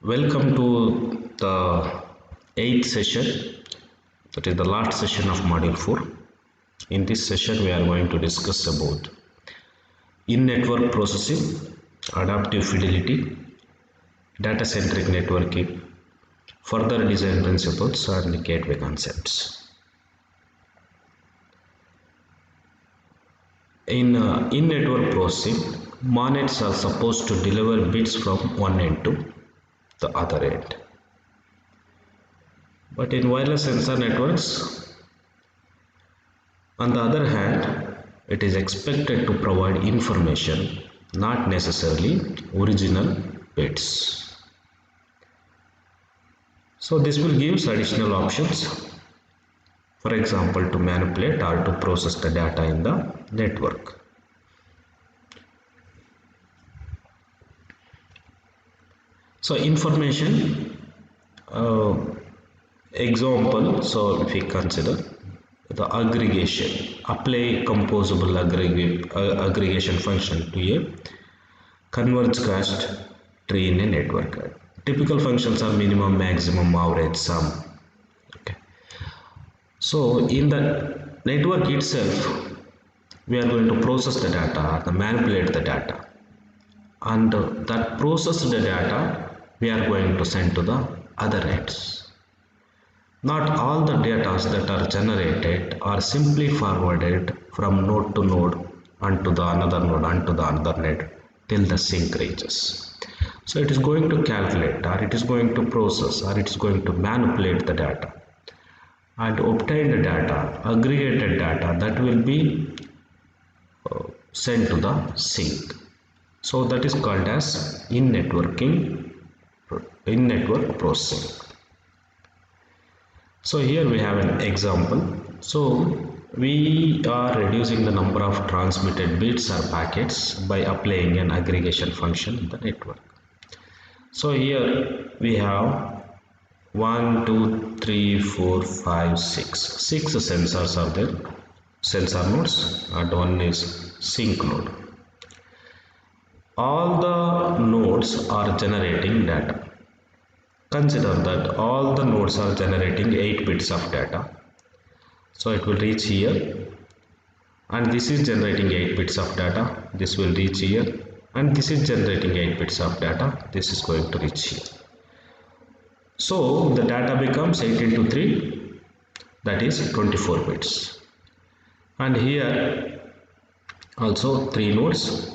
Welcome to the eighth session, that is the last session of module 4. In this session, we are going to discuss about in-network processing, adaptive fidelity, data-centric networking, further design principles, and gateway concepts. In-network processing, monets are supposed to deliver bits from one end to the other end. But in wireless sensor networks, on the other hand, it is expected to provide information, not necessarily original bits. So this will give additional options, for example, to manipulate or to process the data in the network. So information example, so if we consider the aggregation, apply composable aggregation function to a converged cache tree in a network. Typical functions are minimum, maximum, average, sum. Okay. So in the network itself, we are going to process the data or manipulate the data, and that processed data we are going to send to the other ends. Not all the data that are generated are simply forwarded from node to node onto the another node onto the another node till the sink reaches. So it is going to calculate, or it is going to process, or it is going to manipulate the data and obtain the data, aggregated data, that will be sent to the sink. So that is called as in-network processing. So here we have an example. So we are reducing the number of transmitted bits or packets by applying an aggregation function in the network. So here we have 1, 2, 3, 4, 5, 6. 6 sensors are there, sensor nodes, and one is sink node. All the nodes are generating data. Consider that all the nodes are generating 8 bits of data. So it will reach here, and this is generating 8 bits of data. This will reach here, and this is generating 8 bits of data. This is going to reach here. So the data becomes 8 into 3, that is 24 bits. And here also 3 nodes,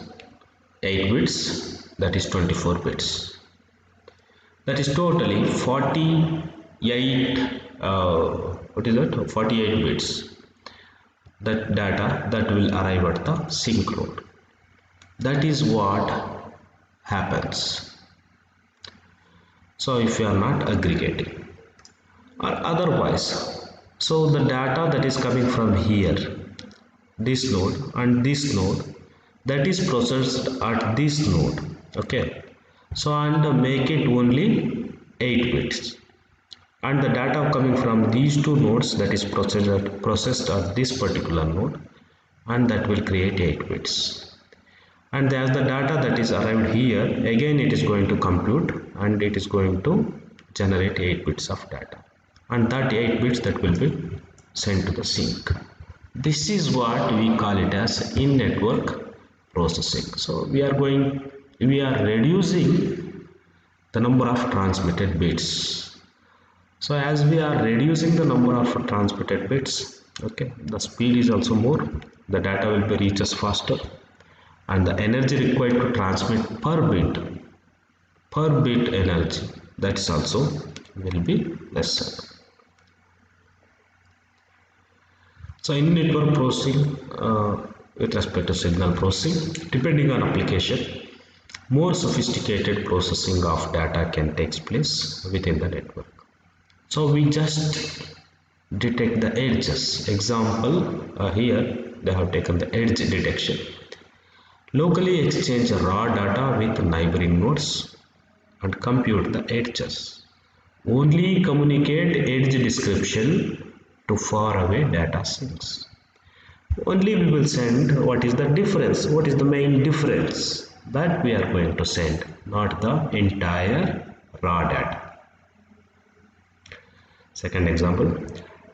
8 bits, that is 24 bits. That is totally 48 48 bits, that data that will arrive at the sink node. That is what happens. So if you are not aggregating or otherwise, so the data that is coming from here, this node and this node, that is processed at this node. Okay. So and make it only 8 bits, and the data coming from these two nodes, that is processed at this particular node, and that will create 8 bits. And as the data that is arrived here, again it is going to compute, and it is going to generate 8 bits of data, and that 8 bits that will be sent to the sink. This is what we call it as in-network processing. So we are reducing the number of transmitted bits. So as we are reducing the number of transmitted bits, okay, the speed is also more, the data will be reaches faster, and the energy required to transmit per bit energy, that is also will be lesser. So in network processing, with respect to signal processing, depending on application, more sophisticated processing of data can take place within the network. So we just detect the edges. Example, here they have taken the edge detection. Locally exchange raw data with neighboring nodes and compute the edges. Only communicate edge description to faraway data sinks. Only we will send what is the difference, what is the main difference, that we are going to send, not the entire raw data. Second example,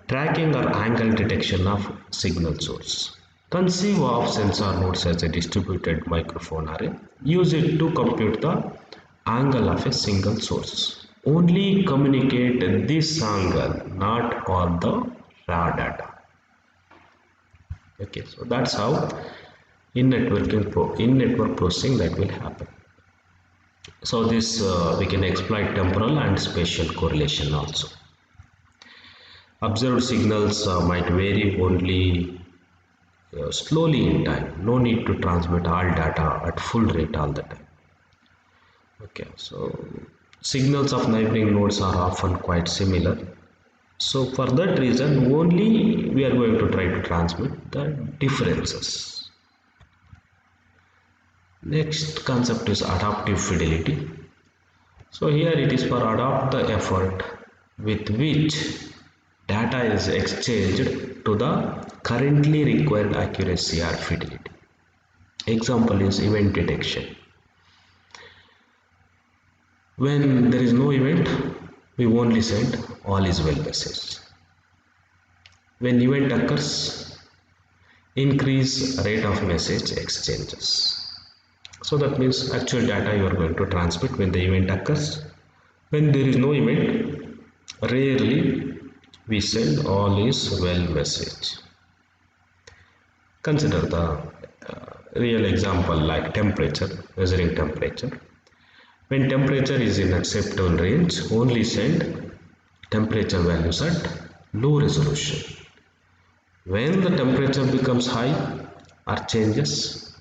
tracking or angle detection of signal source. Conceive of sensor nodes as a distributed microphone array. Use it to compute the angle of a single source. Only communicate this angle, not all the raw data. Okay, so that's how in network processing that will happen. So this we can exploit temporal and spatial correlation also. Observed signals might vary only slowly in time. No need to transmit all data at full rate all the time. Okay, so signals of neighboring nodes are often quite similar. So for that reason only we are going to try to transmit the differences. Next concept is adaptive fidelity. So here it is for adopt the effort with which data is exchanged to the currently required accuracy or fidelity. Example is event detection. When there is no event, we only send all is well message. When event occurs, increase rate of message exchanges. So that means actual data you are going to transmit when the event occurs. When there is no event, rarely we send all is well message. Consider the real example like temperature, measuring temperature. When temperature is in acceptable range, only send temperature values at low resolution. When the temperature becomes high or changes,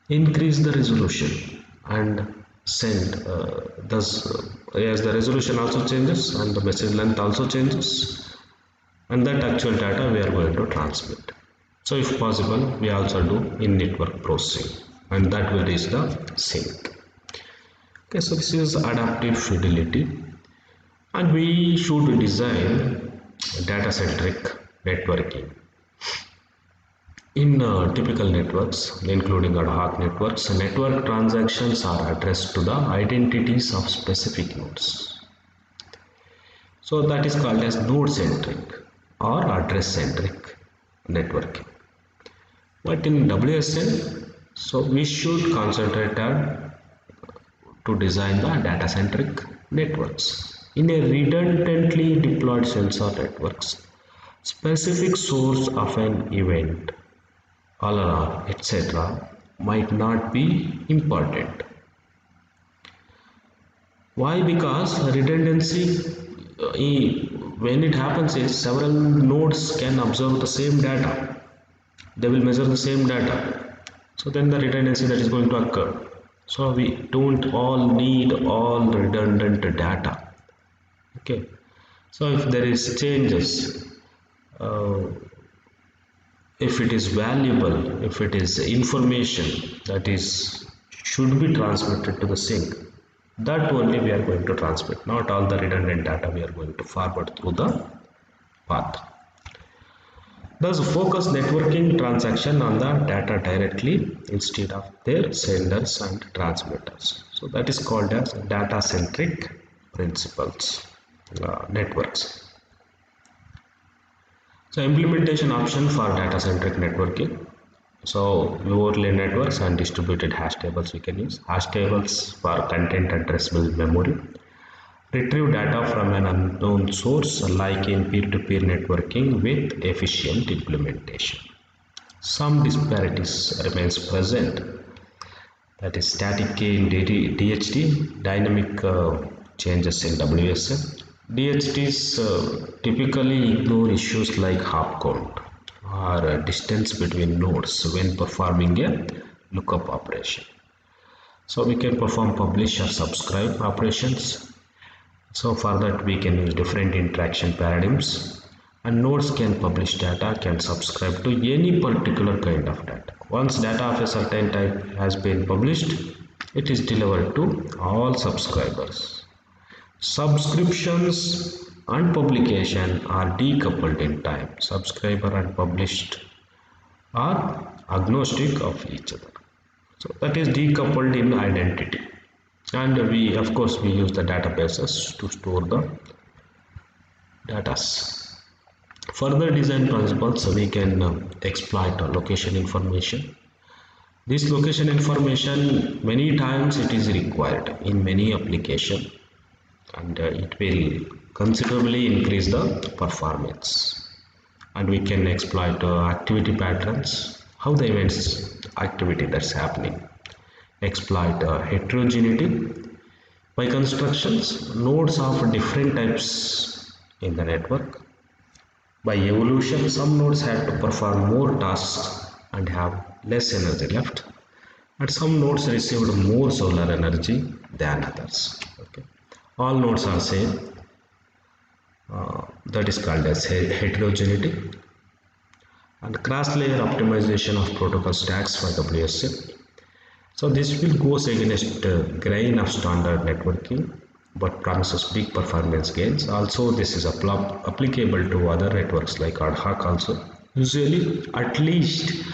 increase the resolution and send thus as the resolution also changes and the message length also changes, and that actual data we are going to transmit. So if possible we also do in network processing, and that will reach the sync. Okay, so this is adaptive fidelity, and we should design data centric networking. In typical networks, including ad hoc networks, network transactions are addressed to the identities of specific nodes. So that is called as node-centric or address-centric networking. But in WSN, so we should concentrate on to design the data-centric networks. In a redundantly deployed sensor networks, specific source of an event, alarm, etc. might not be important. Why? Because redundancy, when it happens is several nodes can observe the same data. They will measure the same data. So then the redundancy that is going to occur. So we don't all need all redundant data. Okay. So if there is changes, if it is valuable, if it is information that is should be transmitted to the sync, that only we are going to transmit, not all the redundant data we are going to forward through the path. Thus focus networking transaction on the data directly instead of their senders and transmitters. So that is called as data centric principles networks. So implementation option for data centric networking. So overlay networks and distributed hash tables we can use. Hash tables for content addressable memory. Retrieve data from an unknown source like in peer-to-peer networking with efficient implementation. Some disparities remains present, that is static key in DHT, dynamic changes in WSN. DHTs typically ignore issues like hop count or distance between nodes when performing a lookup operation. So we can perform publish or subscribe operations. So for that we can use different interaction paradigms, and nodes can publish data, can subscribe to any particular kind of data. Once data of a certain type has been published, it is delivered to all subscribers. Subscriptions and publication are decoupled in time. Subscriber and published are agnostic of each other. So that is decoupled in identity. and we of course we use the databases to store the data. Further design principles, we can exploit location information. This location information many times it is required in many application, and it will considerably increase the performance. And we can exploit activity patterns, how the events activity that's happening. Exploit heterogeneity by constructions, nodes of different types in the network. By evolution, some nodes had to perform more tasks and have less energy left, and some nodes received more solar energy than others. Okay. All nodes are same. That is called as heterogeneity. And cross-layer optimization of protocol stacks for WSN. So this will goes against grain of standard networking, but promises big performance gains. Also, this is applicable to other networks like ad hoc also. Usually, at least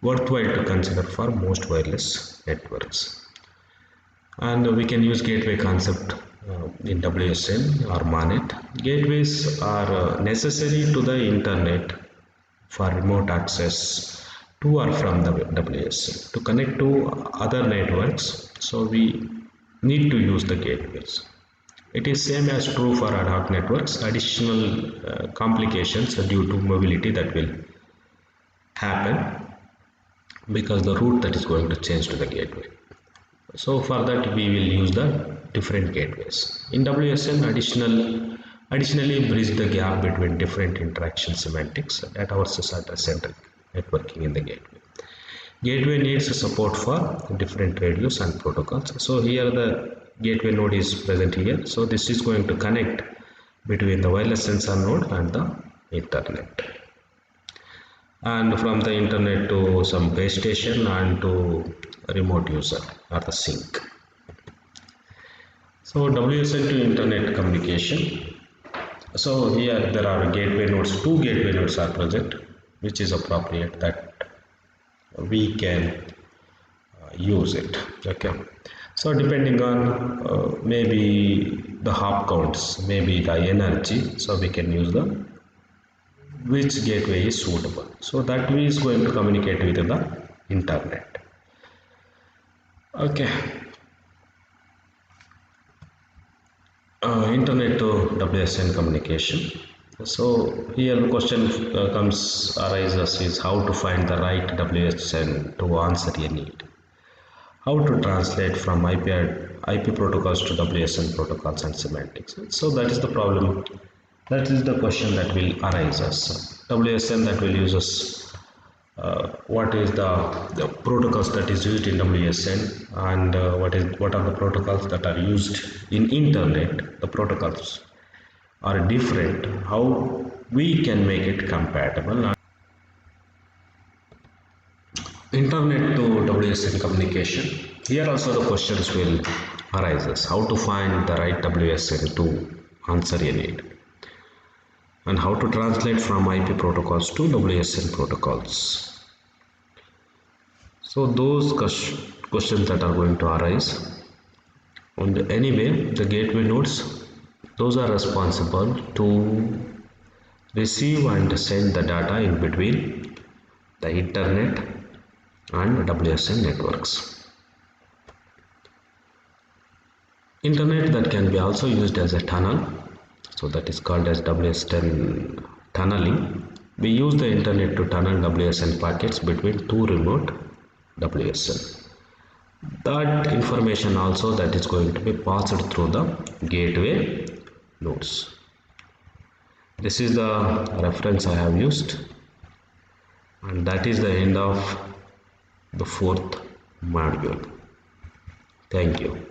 worthwhile to consider for most wireless networks. And we can use gateway concept in WSN or MANET. Gateways are necessary to the internet for remote access to or from the WSN to connect to other networks. So we need to use the gateways. It is same as true for ad hoc networks. Additional complications due to mobility that will happen because the route that is going to change to the gateway. So for that we will use the different gateways. In WSN, additionally bridge the gap between different interaction semantics, data versus address-centric networking in the gateway. Gateway needs support for different radios and protocols. So here the gateway node is present here. So this is going to connect between the wireless sensor node and the internet. And from the internet to some base station and to remote user or the sink. So WSN to internet communication. So here there are gateway nodes, 2 gateway nodes are present, which is appropriate that we can use it. Okay. So depending on maybe the hop counts, maybe the energy, so we can use the which gateway is suitable. So that is going to communicate with the internet. Okay. Internet to WSN communication. So here the question arises is how to find the right WSN to answer a need. How to translate from IP protocols to WSN protocols and semantics. So that is the problem. That is the question that will arise us. WSN that will use us. What is the protocols that is used in WSN, and what are the protocols that are used in internet. The protocols are different. How we can make it compatible. Internet to WSN communication. Here also the questions will arise. How to find the right WSN to answer a need, and how to translate from IP protocols to WSN protocols. So those questions that are going to arise. And anyway, the gateway nodes, those are responsible to receive and send the data in between the internet and WSN networks. Internet that can be also used as a tunnel, so that is called as WSN tunneling. We use the internet to tunnel WSN packets between 2 remote WSN. That information also that is going to be passed through the gateway nodes. This is the reference I have used, and that is the end of the 4th module. Thank you.